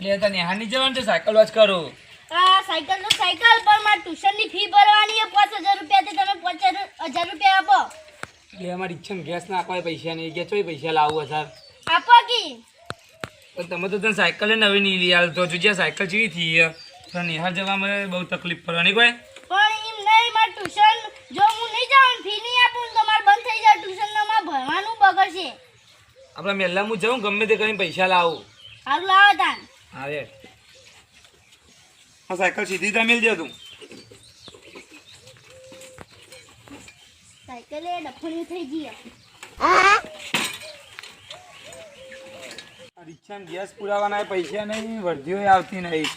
એટલે તને નેહાની જવાનું છે સાયકલ વાજ કરો. સાયકલ તો સાયકલ પણ મારે ટ્યુશનની ફી ભરવાની છે 5000 રૂપિયા તમે 5000 રૂપિયા આપો. એટલે અમારી ઈચ્છા ગેસ નાખવા પૈસા નહીં કે ચોય પૈસા લાવો સર આપો કી પણ તમે તો તને સાયકલ નવી નહીં લઈ આલ તો જો સાયકલ ચીવી થઈ તો નેહાર જવામાં બહુ તકલીફ પડવાની કોઈ. પણ એમ નહીં મારે ટ્યુશન જો હું નહીં જાઉં ફી નહીં આપું તો મારે બંધ થઈ જાય ટ્યુશનમાં ભણવાનું બગડશે. આપણે મેલા હું જાઉં ગમે તે કરીને પૈસા લાવું. સારું લાવો તાન. હા હા સાયકલ સીધી ત્યાં મેળ દે તું. સાયકલ એ ડફોની થઈ ગઈ. રિક્ષામાં ગેસ પુરાવાના પૈસા નહીં વર્ધીઓ આવતી નહીં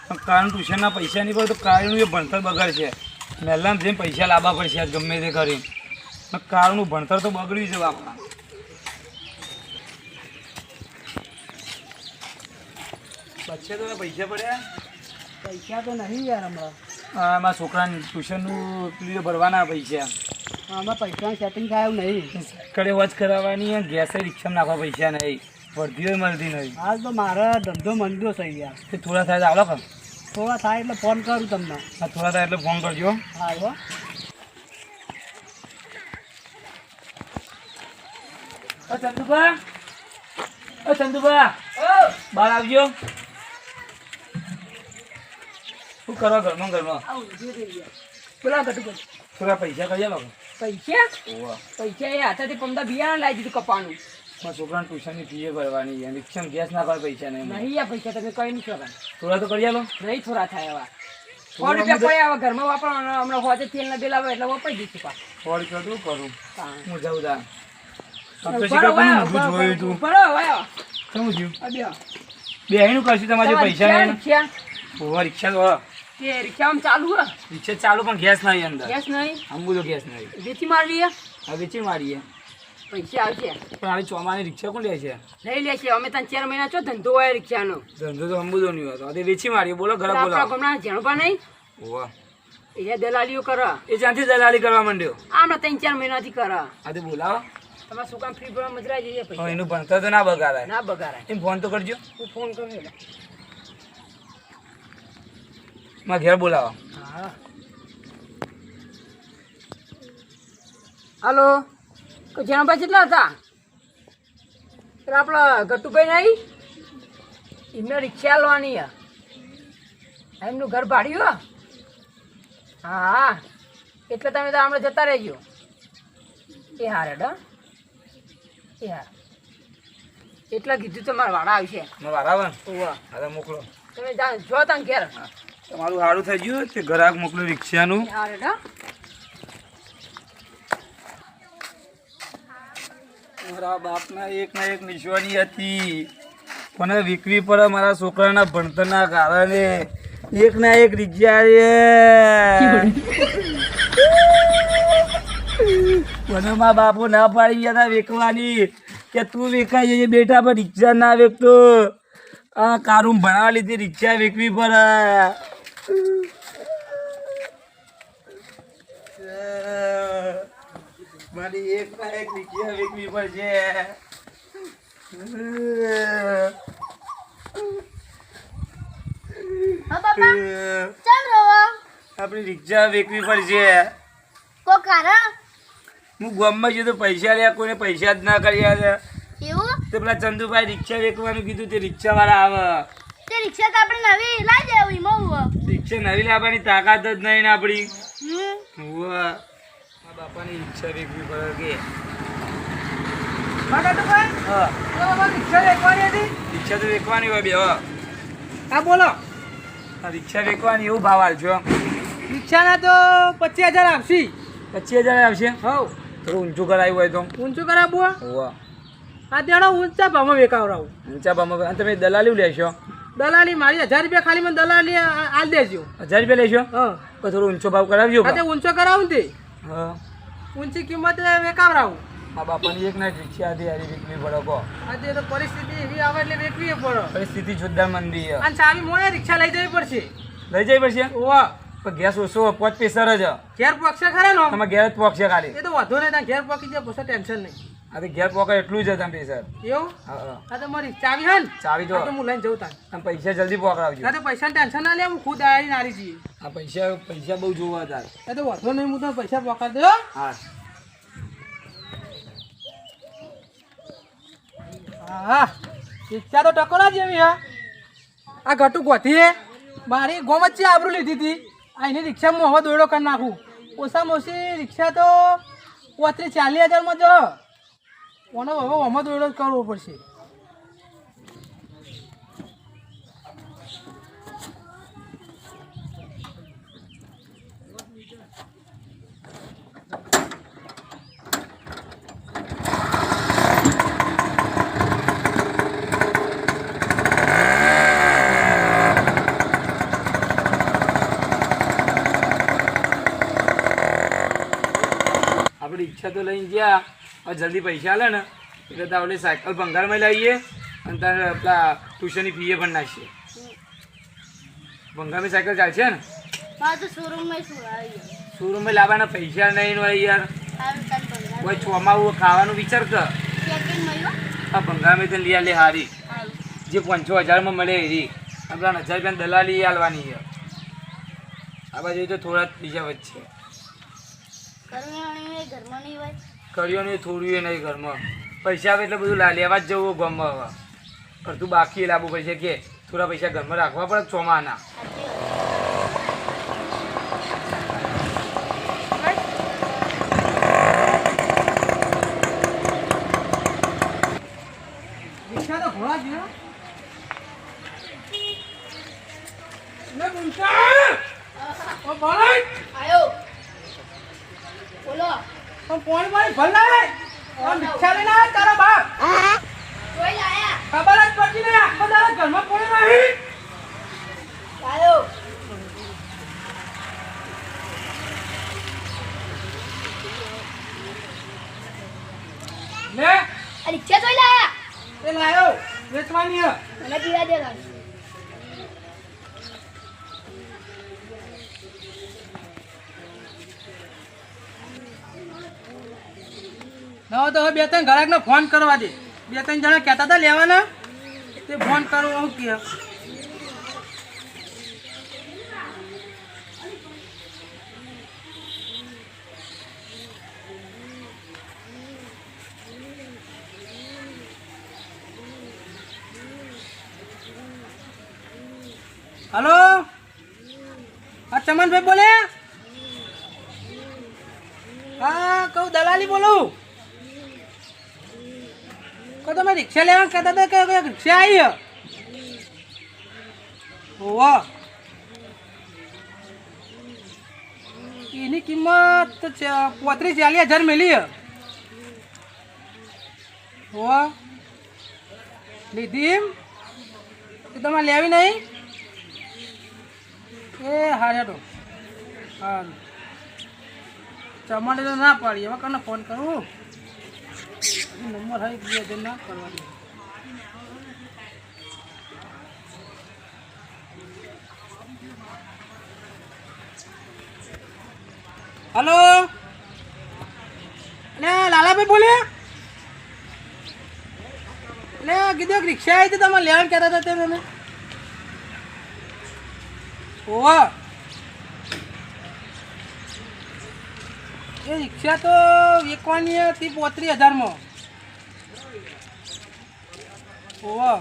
પણ કારણ ટ્યુશનના પૈસા નહીં પડે તો કારણનું એ ભણતર બગડશે. મહેલામાં જઈને પૈસા લાવવા પડશે આજ ગમે તે કરીને કારણનું ભણતર તો બગડ્યું છે બાપા. બચ્ચે તો પૈસા પડ્યા પૈસા તો નહીં યાર હમણાં. મારા છોકરાને ટ્યુશનનું પેલું ભરવાના પૈસા આમાં પૈસાનું સેટિંગ થાય એવું નહીં. સાયકલે વોચ કરાવવાની ગેસે રિક્ષામાં નાખવા પૈસા નહીં વર્ધીઓ મળતી નહીં. હાલ તો મારો ધંધો મંદો થઈ ગયા. તે થોડા થાય તો આવડો કર. થોડા થાય એટલે ફોન કરું તમને. હા થોડા થાય એટલે ફોન કરજો. હા હો. ચંદુભા ચંદુભા બહાર આવજો. શું કરો ઘરમાં બોલા ઘટુ થોડા પૈસા કરી આલો. પૈસા પૈસા એ હાથેથી 15 બિયારણ લાવી દીધું કપાનું. મારા છોકરાને ટ્યુશનની ફી ભરવાની છે રિક્ષામાં ગેસ નાખવા પૈસા નહીં. નહીં આ પૈસા તમે કઈ નહીં કરવા. થોડા તો કરી આલો. નહીં થોડા થાય એવા 100 રૂપિયા પડ્યા હવે ઘરમાં વાપરવાના. હમણાં હોજે તેલ ના બિલ આવે એટલે વાપરી દઈશું પા. 100 રૂપિયા તું કરું હું જાઉં તા. શું થયું બે અહીંનું કરશું તમારે પૈસા નહીં. રિક્ષા તો રિક્ષામાં ચાલુ હે. રિક્ષા ચાલુ પણ ગેસ નહીં અંદર. ગેસ નહીં આંબુ તો ગેસ નહીં. વેચી મારી હા વેચી મારીએ પૈસા આવશે. પણ આવી ચોમાની રિક્ષા કોણ લે છે? લઈ લેશે. અમે 3-4 મહિના છો ધંધો હોય રિક્ષાનો. ધંધો તો અંબુદો નહીં હોતો. તે વેચી મારીએ. બોલો ઘરે બોલો. આપણા ગામના જેણબા નહીં ઓવા એ દલાલીઓ કરે. એ જ્યાંથી દલાલી કરવા માંડ્યો આમના 3-4 મહિનાથી કરે. આ તે બોલાવો. તમારે શું કામ ફ્રી ભરવા મજરાઈ જઈએ પૈસા. એનું ભણતર તો ના બગાડાય. ના બગાડાય. એમ ફોન તો કરજો. હું ફોન કરું એટલે. મારા ઘેર બોલાવો. હા હાલો જેણબા કેટલા હતા? પેલા આપણા ગટુભાઈ નહીં એમને રિક્ષા લેવાની એમનું ઘર ભાડ્યું. હા હા એટલે તમે તો હમણાં જતા રહેજો. એ હાર હેડ એ હાર એટલા કીધું તો મારા વાળા આવશે. બરાબર ઓવા હા મોકલો. તમે જો તમે ઘેર તમારું સારું થઈ ગયું તે ગ્રાહક મોકલો રિક્ષાનું. એ હાર હેડ મારા બાપના એક ના એક નિશાની હતી મને વિકરી પડે મારા છોકરાના ભણતરના કારણે. એક ના એક રિક્ષા મને મા બાપો ના પાડી ગયા હતા વેકવાની કે તું વેકાઈ જઈએ બેટા પણ રિક્ષા ના વેકતો. આ કારું ભણાવવા લીધી રિક્ષા વેકવી પડે. મારી એક ના એક રિક્ષા વેકવી પડશે. હા બાપા ચાલ રોવો આપણી રિક્ષા વેકવી પડશે. કો કારણ હું ગામમાં જતો પૈસા લ્યા કોઈને પૈસા જ ના કર્યા છે. એવું તો પેલા ચંદુભાઈ રિક્ષા વેકવાનું કીધું તે રિક્ષાવાળા આવે. તે રિક્ષા તો આપણે નવી લાવી દેવી મઉ. રિક્ષા નવી લાવવાની તાકાત જ નહીં ને આપણી. હમ બાપાની રિક્ષા વેકવી પડે કે ગટુભાઈ હા રિક્ષા લેવાની હતી. રિક્ષા તો વેકવાની હોય બે. હા હા બોલો. રિક્ષા વેકવાની એવું ભાવ આવજો. રિક્ષાના તો 25000 આવશે. 25000 આવશે. હવ થોડું ઊંચું કરાવ્યું હોય તો. ઊંચું કરાવવું હોવા આ દેણો ઊંચા ભાવમાં વેકાવરાવું. ઊંચા ભાવમાં તમે દલાલી લેશો. દલાલી મારી 1000 રૂપિયા ખાલી મને દલાલી આલ દેજો. 1000 રૂપિયા લેશો. હા તો થોડો ઊંચો ભાવ કરાવજો. આજે ઊંચો કરાવું તે હા ઊંચી કિંમત વેકાવરાવું. મા બાપાની એક ના રિક્ષા હતી હારી વેકવી પડે કહો. આજે તો પરિસ્થિતિ એવી આવે એટલે વેકવી પડે. પરિસ્થિતિ જોરદાર મંદી છે. અને ચાવી મોડે રિક્ષા લઈ જવી પડશે. લઈ જઈ પડશે. ઓવા પણ ગેસ ઓછો 5 પૈસા જ ઘેર પક્ષે ખરા નો તમારે ઘેર જ પોકશે ખાલી. એ તો વાંધો નહીં ત્યાં ઘેર પકી જાય પછી ટેન્શન નહીં. આ તો ઘેર પોકા એટલું જ હતા પૈસા. એવું હા હા હા તો મારી ચાવી હે ને ચાવી હા તો તો હું લઈને જઉં તાર અને પૈસા જલ્દી પોકડાવજો. હા તો પૈસા ટેન્શન ના લે હું ખુદ આવી નારી છીએ આ પૈસા બહુ જોવા હતા. હા તો વાંધો નહીં હું તો પૈસા પકડી દો હા હા રિક્ષા તો ટકોરા જેવી હા આ ઘટુ ગોઠીએ મારી ગોમચ્ચી આબરૂ લીધી હતી આ એની રિક્ષામાં હવે દોડો કરી નાખું ઓછામાં ઓછી રિક્ષા તો 35-40 હજારમાં જો કોનો હવે આમાં દોડો જ કરવો પડશે આપણે ઈચ્છા તો લઈને ગયા હવે જલ્દી પૈસા આલે ને એટલે તો આપણે સાયકલ ભંગારમાં લાવીએ અને તારે પેલા ટ્યુશનની ફીએ પણ નાખીએ. ભંગારમાં સાયકલ ચાલશે ને? મારે તો શોરૂમમાં શું આવી શોરૂમમાં લાવવાના પૈસા નહીં હોય યાર. સારું તાર ભંગાર કોઈ ચોમાવું ખાવાનું વિચાર કર. સેકન્ડ મળ્યો આ ભંગારમાં તને લઈ લે હારી સારું જે 5,000-1000માં મળે એરી આપણા 1000 રૂપિયાની દલાલી આલવાની છે. આ બાજુ તો થોડા જ બીજા વચ્ચે કરુણાણી ઘરમાં નહીં હોય કર્યો ને થોડું એ નહીં ઘરમાં પૈસા આવે એટલે બધું લેવા જ જવું ગામમાં હવે અડધું બાકી લાવવું પૈસા કે થોડા પૈસા ઘરમાં રાખવા પડે ચોમાના. રિક્ષા તો ઘોડા છે લે ગુંચા ઓ બોલાય આયો બોલો ઓ પોણી પાણી ભરલાય ઓ રિક્ષા લઈને આય તારા બાપ જોઈ લાયા ખબર જ પડતી નહીં આખો દાડો ઘરમાં પોણી નહીં આયો લે આ રિક્ષા જોઈ લાયા એ લાયો વેચવાની હે મને પીવા દે ગાડી ના તો હવે 2-3 ઘરાકને ફોન કરવા દે 2-3 જણા કહેતા હતા લેવાના તે ફોન કરો હું કે હલો હા ચમનભાઈ બોલે હા કહું દલાલી બોલું કહો તમે રિક્ષા લેવા કહેતા હતા કે રિક્ષા આવી હોવા એની કિંમત તો 35-40 હજાર મેલી હોવા લીધી તો તમારે લેવી નહીં એ હારેડો હા ચમાડે તો ના પાડી હવે કને ફોન કરું નંબર હોય 2000 ના કરવા દે હલો ને લાલાભાઈ બોલે ને કીધું એક રિક્ષા આવી હતી તમે લેવાનું કહેતા હતા તે મને ઓવા એ રિક્ષા તો વેચવાની હતી 35,000માં ઓવા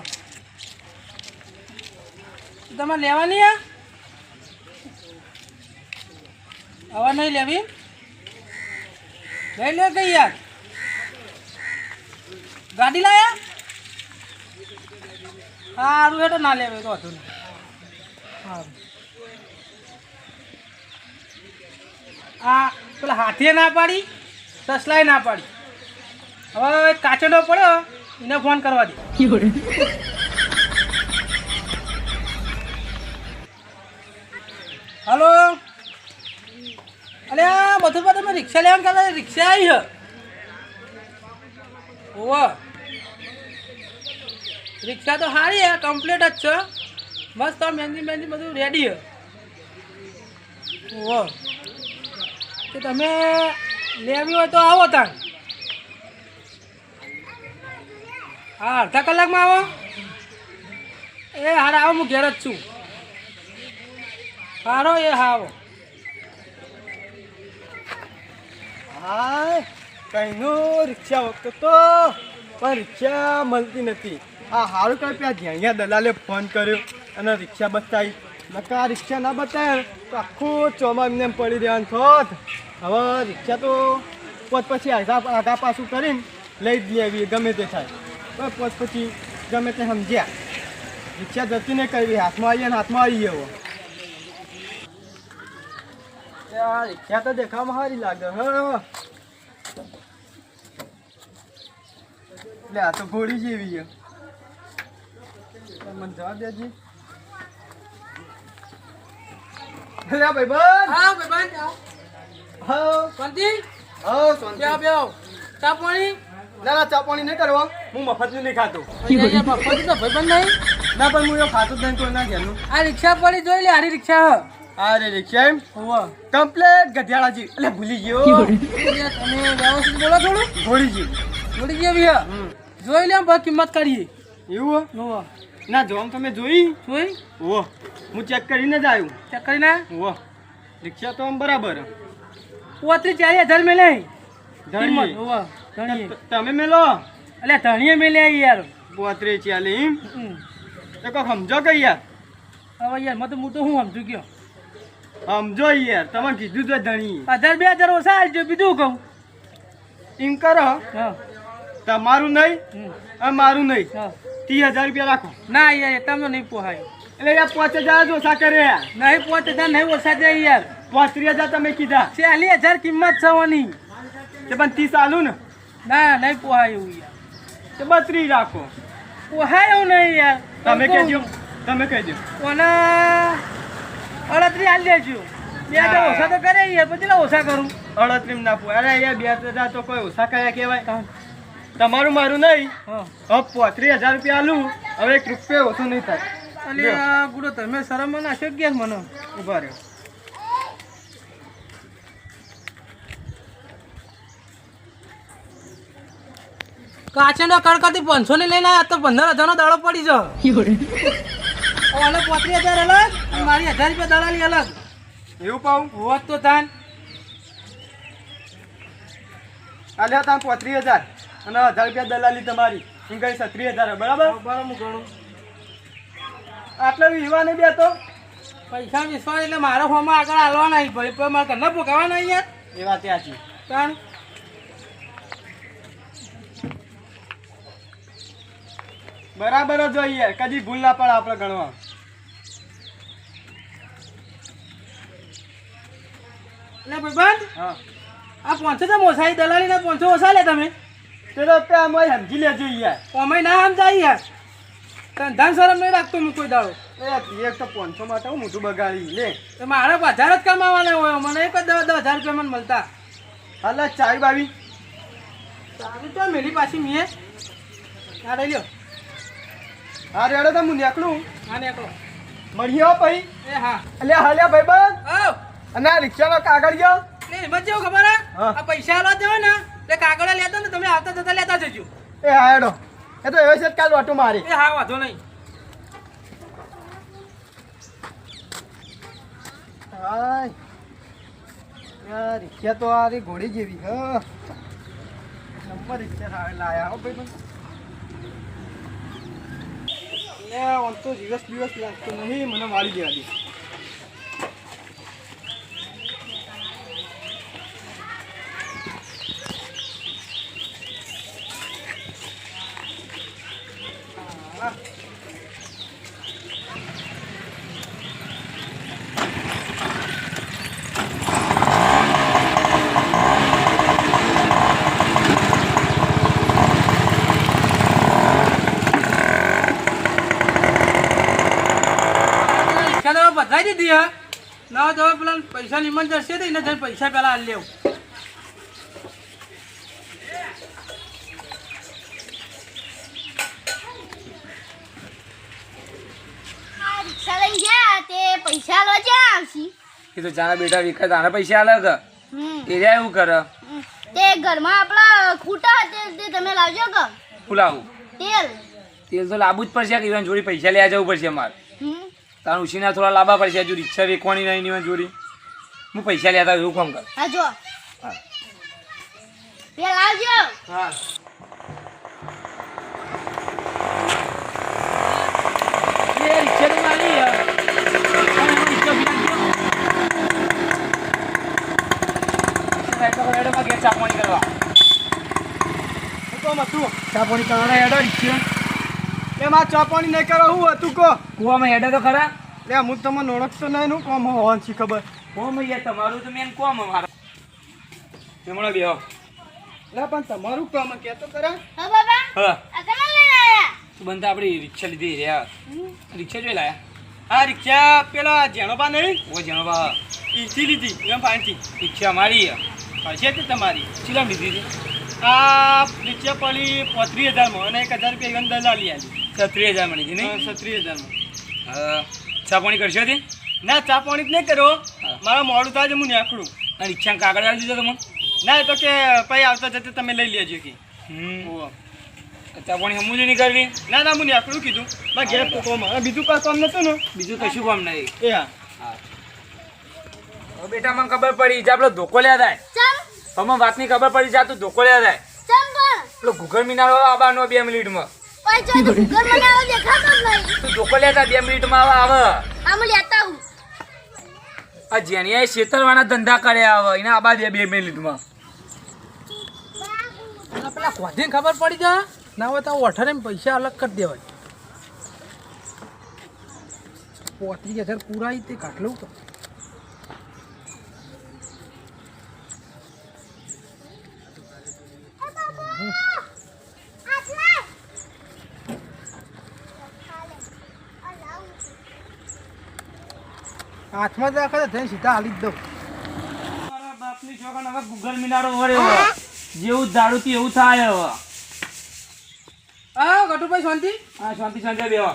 તમારે લેવાની હવે નહીં લેવી લઈ લે કઈ યાર ગાડી લાયા હા સારું હેઠો ના લેવે તો હતું હા આ પેલા હાથીએ ના પાડી સસલાએ ના પાડી હવે કાચંડો પડ્યો એને ફોન કરવા દે હલો અરે આ બધું તમે રિક્ષા લેવાનું કહેતા રિક્ષા આવી છે ઓવા રિક્ષા તો સારી હે કમ્પ્લીટ જ છે મસ્ત મેન્જી બધું રેડી હે ઓવા કે તમે લેવી હોય તો આવો તાણ હા અડધા કલાકમાં આવો એ હારા આવો હું ઘેર જ છું હારો એ હા આવો હા કઈનું રિક્ષા વખતો તો પણ રિક્ષા મળતી નથી. આ સારું કઈ ત્યાં જ્યાં દલાલે ફોન કર્યો અને રિક્ષા બતાવી. નકા રિક્ષા ના બતાવે તો આખું ચોમા એમને એમ પડી રહેવાનું થોત. હવે રિક્ષા તો પછી આગા પાછું કરીને લઈ જ લેવી ગમે તે થાય. પછી ગમે તે સમજ્યા રિક્ષા જતી નહીં કરવી. હાથમાં આવીએ ને હાથમાં આવી ગયો. આ રિક્ષા તો દેખાવામાં સારી લાગે. હા એટલે આ તો ઘોડી જેવી છે. મને જવા દેજી. અરે ભાઈબંધ. હા ભાઈબંધ હા શાંતિ હા શાંતિ. બેહો બેહો ચા પાણી ના ના ચા પાણી નહીં કરવા. હું મફતનું નહીં ખાતો. અહીંયા મફત તો ભાઈબંધ નહીં ના પણ હું એવું ખાતો જ નહીં કોઈના ઘરનું. આ રિક્ષા પડી જોઈ લે હારી રિક્ષા અરે રિક્ષા એમ હોવા કમ્પ્લેટ ગધેડાજી. એટલે ભૂલી ગયો. તમે વ્યવસ્થિત બોલો થોડું ઘોડીજી. થોડી જેવી હે જોઈ લે ભાઈ કિંમત કરીએ એવું હોવા ના જોમ તમે જોઈ. જોઈ ઓહ હું ચેક કરીને જ આવ્યું. ચેક કરીને ઓહ રિક્ષા તો આમ બરાબર. 35,000 મેલે ધણી. હોવા ધણીએ તમે મેલો એટલે ધણીએ મેલે યાર 35 એમ હમ. તો કોઈ સમજો કે યાર. હવે યાર મેં તો હું તો હું સમજુ ગયો સમજો યાર તમે કીધું તો ધણી. 1,000 2,000 ઓછા આવજો બીજું કહું એમ કરો હા તમારું નહીં હમ. અને મારું નહીં. હા 30,000 રૂપિયા રાખો. ના યાર તમને નહીં પોહાય એટલે યાર 5,000 જ ઓછા કરે. નહીં 5,000 નહીં ઓછા જાય યાર 35,000 તમે કીધા 40,000 કિંમત થવાની તે પણ 30 આલું ને ના નહીં પોહાય એવું યાર તે 32 રાખો. પોહાય એવું નહીં યાર તમે કહેજો તમે કહેજો. કોને 38 હાલ દેજો 2,000 ઓછા તો કરે યાર પછી લા ઓછા કરું 38 ના પો. અરે યાર 2,000 તો કોઈ ઓછા કયા કહેવાય. તમારું મારું નહીં. હા હવે 35,000 રૂપિયા આલું. હવે 1 રૂપિયા ઓછો નહીં થાય. અલે આ ગુડો તમે શરમ માં નાખ્યો કે મને ઉભા રહ્યો. કાચેનો કડકાથી 500 ને લઈને આવ્યા તો 15,000 નો દાડો પડી જાવ અને 35,000 અલગ અને મારી 1,000 રૂપિયા દલાલી અલગ એવું પાઉં હોત તો તાન આલ્યા તા 35,000 અને 1,000 રૂપિયા દલાલી તમારી. એમ કઈ 36,000 બરાબર. બરાબર હું ગણું આટલા વિવા નહીં બે તો પૈસા વિશ્વાસ એટલે મારો ફોર્મમાં આગળ હાલવા નહીં ભાઈ પણ મારે ઘરના ભોગાવા નહીં યાર એ વાત ત્યાંથી. તાણ બરાબર જ હોય યાર. કદી ભૂલ ના પડે આપણે ગણવા. એટલે ભાઈબંધ હા આ 500 તો મોસાઈ દલાલીના 500 ઓછા લે તમે તે તો પેલા અમે સમજી લેજો યાર. અમે ના સમજાય યાર ધંધા શરમ નહીં રાખતો હું કોઈ દાડો એ એક તો 500 માટે હું મોટું બગાડી લે. તો મારે 1,000 જ કમાવાના હોય મને એક જ 10,000 રૂપિયા મને મળતા હાલ ચાવી બાવી સારું તો મેરી પાછી મેં આ રહી લ્યો હા રેડો તો હું નીકળું. હા નીકળો મળીએ હો ભાઈ. એ હા અલ્યા હાલ્યા ભાઈબંધ. આવ અને આ રિક્ષાનો કાગળ ગયો. એટલે એમાં કેવું ખબર હે હા. આ પૈસા આલવા દેવા ને એટલે કાગળ લેતા ને તમે આવતા જતા લેતા જજો એ હા હેડો. એ તો એવો છે કાલ ઓટો મારી. એ હા વાંધો નહીં હાય યાર રિક્ષા તો આ રી ઘોડી જેવી. હ નંબર રિક્ષા લાયા હો ભાઈ. લે આમ તો દિવસ લાગતો નહીં. મને વાળી દેવા દે. બધાઈ દીધી હા ના તો પેલા પૈસા નિમન જશે તો એને જઈને પૈસા પેલા હાલ લેવું આ રિક્ષા લઈને ગયા તે પૈસા લો જ્યાં આવશી. એ તો જાના બેટા વિકાસ આના પૈસા અલગ એરિયા એવું કરે તે ઘરમાં આપણા ખૂટા તે તમે લાવજો કે ફુલાવું તેલ તેલ તો લાવવું જ પડશે કે ઈવન જોડી પૈસા લેવા જવું પડશે અમારે તારું ઉછીના થોડા લાવવા પડશે હજુ રિક્ષા વેચવાની નહીં ઈવન જોડી હું પૈસા લેતા એવું કામ કર હા જો હા. તેલ આવજો હા રિક્ષા તો મારી ઘેર ચાપવાની કરવા હું કોમ હતું ચાપવાની કરવાના હેડો રિક્ષા એ માં ચોપાણી નહીં કરો હું હતું કો કુવામાં હેડે તો ખરા લે હું તમને ઓળખતો નહીં નું કોમ હોવાનું છે ખબર કોમ યાર તમારું તો મેન કોમ અમારા હમણાં બેહો લે પણ તમારું કામ કહેતો ખરા હા બાબા હા આ તમે લઈને આયા તું બનતા આપણી રિક્ષા લીધી રહ્યા રિક્ષા જોઈ લાયા આ રિક્ષા પેલા જેણોબા નહીં ઓ જાણો બા ઈથી લીધી એમ પાણીથી રિક્ષા મારી હશે તે તમારી ચીલામ લીધી હતી આ રિક્ષા પડી 35,000 માં અને 1,000 રૂપિયા ઈવન દલાલી આલી 36,000 મળી હતી નહીં 36,000 માં ચા પાણી કરશો હતી ના ચા પાણી જ નહીં કરો મારા મોડું થાય છે હું નીકળું આ રિક્ષા કાગળ આવી દીધો તમને ના એ તો કે પછી આવતા જતા તમે લઈ લેજો કે ઓહો. ચા પાણી સમજુ નહીં કરવી ના ના હું નીકળું કીધું મારા ઘેર તો કોમ હવે બીજું કોઈ કામ નતું ને બીજું કશું કામ નહીં એ હા હવે બેટા મને ખબર પડી જે આપણો ધોકો લ્યા થાય ચમ તમને વાતની ખબર પડી છે આ તું ધોકો લ્યા થાય ચમ પણ પેલો ઘૂઘર મિનારો આવવાનો 2 મિનિટમાં ઓય જો તો ઘર મને આવો દેખાતો જ નહીં તું ધોકો લેતા 2 મિનિટમાં આવે આમ લેતા હું આ જેનિયાએ શેતરવાના ધંધા કર્યા આવે એને આબા દે 2 મિનિટમાં અને પેલા ખોજીને ખબર પડી જાય ના હોય તો ઓઠારે પૈસા અલગ કરી દેવાય 35,000 પૂરા તે કાઢલું તો હાથમાં જ રાખે તો સીધા હાલી જ દઉં મારા બાપની છોકરાને હવે ઘૂઘર મિનારો વળ્યો જેવું દારૂ એવું થાય હવે હા ગટુભાઈ શાંતિ હા શાંતિ શાંતિ બેહો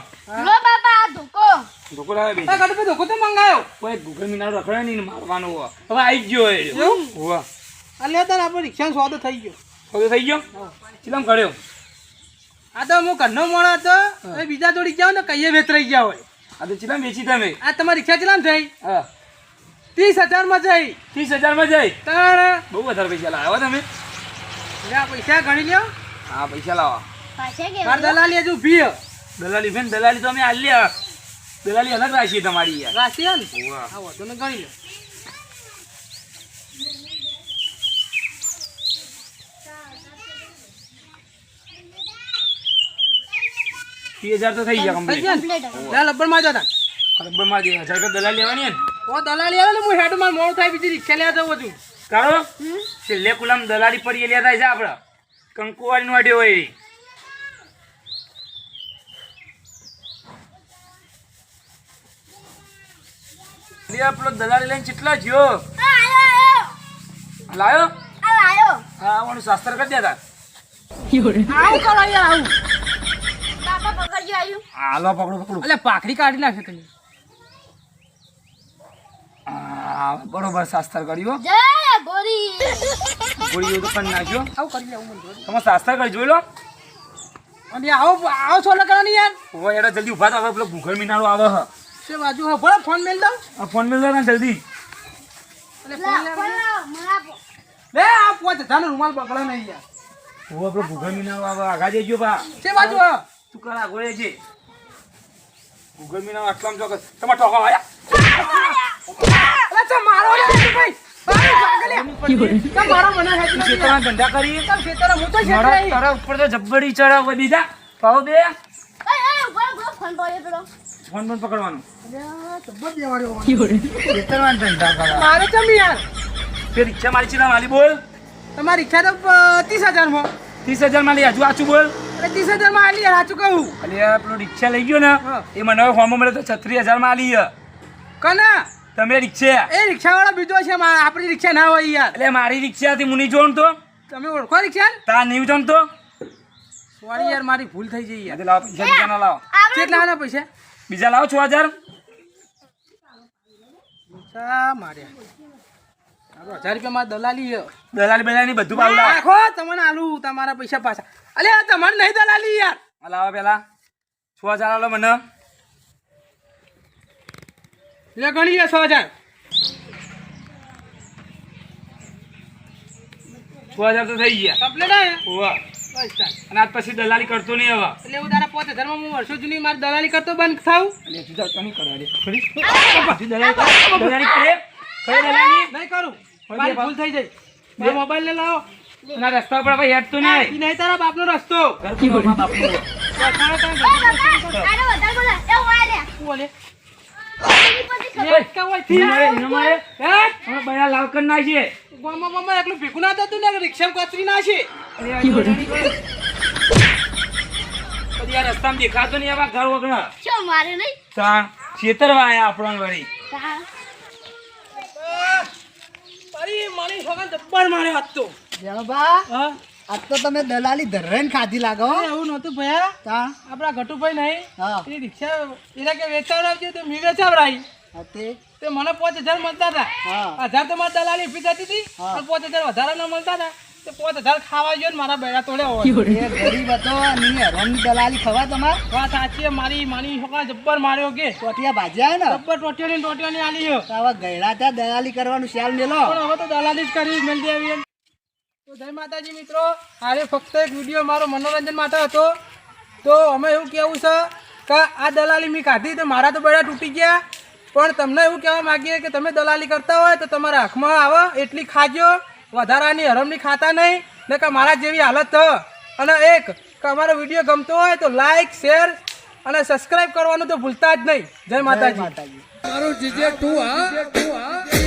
લો બાબા આ ધોકો ધોકો લાવે બે હા ગટુભાઈ ધોકો તો મંગાયો કોઈ ઘૂઘર મિનારો રખડે નહીં ને મારવાનો હવે હવે આવી જ ગયો એ એવું? હોવા અલ્યા તાર આપણે રિક્ષાનો સોદો થઈ ગયો ખોદો થઈ ગયો ચીલામ કર્યો આ તો હું ઘરનો મોણો હતો એ બીજા જોડી જાવ ને કઈએ વેતરાઈ ગયા હોય આ તો ચીલામ વેચી તમે આ તમારી રિક્ષા ચલામ થઈ હા 30,000 માં જઈ 30,000 માં જઈ તાણ બહુ વધારે પૈસા લાવ્યા તમે લે આ પૈસા ગણી લ્યો હા પૈસા લાવો પાછે માર કે દલાલી હજુ ભી દલાલી બેન દલાલી તો અમે આલ્યા દલાલી અલગ રાખીએ તમારી યાર રાશિ ને હોવા આ વધુ ને ગણી લો 30,000 તો થઈ ગયા થઈ કમ્પ્લીટ ગયા ને લે લબ્બર માં જતા બરાબર માં 1,000 રૂપિયા દલાલી લેવાની હે ને ઓ દલાલી આવે ને હું હેડ માં મોડું થાય બીજી રિક્ષા લેવા જવું હતું કારો છેલ્લે કુલામ દલાલી પર લેતા થાય છે આપડે કંકુવાળી નો અડ્યો હોય લે આપણો દલાલી લઈને કેટલા જ્યો આયો લાયો આ લાયો હા આવવાનું શાસ્ત્ર કરી દેતા આવું કરો યાર આવું બાપા પકડજો આવ્યું હાલો પકડો પકડો એટલે પાખડી કાઢી નાખે તમે બરોબર શાસ્ત્ર કર્યું જય ગોરી ગોળીઓ તો પણ નાખ્યો આવું કરી લેવું મને જોડે તમે શાસ્ત્ર કરી જોઈ લો અને આવો સોલો કરવાની યાર હવે એડા જલ્દી ઉભા થા પેલો ઘૂઘર મિનારો આવે હ છે બાજુ હા ભલે ફોન મેલ દઉં આ ફોન મેલ દે ને જલ્દી એટલે લા ફોન લે ફોન મરાપો લે આ 5,000 નો રૂમાલ પકડે નહીં યાર હવે પેલો ઘૂઘર મિનારો આવે આગા જઈજો બા છે બાજુ હા તું કરા ગોળે છે ઘૂઘર મિનારો આટલામ ચોક્કસ તમારે ટોકા આયા અરે તો મારો યાર ભાઈ બારે પાગલે તો મારો મને હેડ નથી ખેતરમાં ધંધા કરી તો ખેતર હું તો મારા ખેતર તારા ઉપર તો જબ્બડી ચડાવ વધી જા પાવ બે એ ઉભો ફોન પડ્યો પેલો ફોન પણ પકડવાનું તબ્બત દેવાડ્યો ખેતરમાં ધંધા કરો મારે ચમ યાર તે રિક્ષા મારી છે ના માલી બોલ તમારી રિક્ષા તો 30,000 માં 30,000 માલી હજુ આચું બોલ અરે 30,000 માં આલી યાર સાચું કહું અલે પેલો રિક્ષા લઈ ગયો ને હા. એ મને હવે ફોર્મ મળે તો 36,000 માં આલી હે. કના તમે રિક્ષા એ રિક્ષા વાળો બીજો છે આપણી રિક્ષા ના હોય યાર એટલે મારી રિક્ષા હતી મુની જોન તો તમે ઓળખો રિક્ષા તા નહીં જોન તો સોરી યાર મારી ભૂલ થઈ જઈ યાર આજે લાવો પૈસા બીજા ના લાવો કેટલા આના પૈસા બીજા લાવો 6,000 પૈસા માર્યા 1,000 રૂપિયા માં દલાલી છે. દલાલી બલાલી બધું પાવલા રાખો તમને આલુ તમારા પૈસા પાછા અલે આ તમારે નહીં દલાલી યાર આ લાવો પેલા 6000 આલો મને એટલે ગણી લે 6000 6000 તો થઈ ગયા કમ્પ્લીટ હે ઓવા બસ તાન. અને આજ પછી દલાલી કરતો નહીં હવે એટલે હું તારા 5000 માં હું વર્ષો જૂની મારી દલાલી કરતો બંધ થાવ એટલે સીધા તો નહીં કરવા દે ખરી પછી દલાલી કરે દલાલી નહીં કરું મારી ભૂલ થઈ જાય મારો મોબાઈલ ને લાવો અને આ રસ્તા પર ભાઈ હેડ તો નહીં ઈ નહીં તારા બાપનો રસ્તો ઘર પર મા બાપનો એ બકા આને વધારે બોલે એ વાય લે શું બોલે એની પછી ખબર એક કવાય થી ઇનો મારે હે હવે બયા લાવ કર નાખીએ ગોમાં એકલું ભીખું ના થતું ને રિક્ષામાં કચરી નાખે અરે આ દલાલી કરે પછી આ રસ્તામાં દેખાતો નહીં આવા ઘર વગર ચો મારે નહીં તાણ છેતરવા આયા આપણને વળી તા અરે મારી છોકરા જબ્બર માર્યો આજ તો જણબા હા આજ તો તમે દલાલી ધરેન ખાધી લાગો હો. એવું નહોતું ભયા તા આપણા ઘટુભાઈ નહીં હા એ રિક્ષા એના કે વેચાવડાવજો તો મેં વેચાવડાવી હા તે તે મને 5000 મળતા હતા હા 1000 તો મારી દલાલી ફી જતી હતી હા. અને 5000 વધારે ના મળતા હતા તે 5000 ખાવા જોઈએ ને મારા બેડા તોડે હોય એ ગરીબ હતો ની હરણની દલાલી ખવા તમાર વાત સાચી છે, મારી છોકરા જબ્બર માર્યો કે ટોટિયા ભાજ્યા ને જબ્બર ટોટીઓની આલી છે. તો હવે ગયડા ત્યાં દલાલી કરવાનું શ્યાલ મેલો પણ હવે તો દલાલી જ કરી મેલ દેવી એમ. તો જય માતાજી મિત્રો, આજે ફક્ત એક વિડીયો મારો મનોરંજન માટે હતો. તો અમે એવું કહેવું છે કે આ દલાલી મેં કાઢી તો મારા તો બેડા તૂટી ગયા, પણ તમને એવું કહેવા માગીએ કે તમે દલાલી કરતા હોય તો તમારા હાથમાં આવે એટલી ખાજો, વધારાની હરમની ખાતા નહીં ને કે મારા જેવી હાલત થ. અને એક કે અમારો વિડીયો ગમતો હોય તો લાઈક શેર અને સબસ્ક્રાઈબ કરવાનું તો ભૂલતા જ નહીં. જય માતાજી. માતાજી મારું જીજે તું હા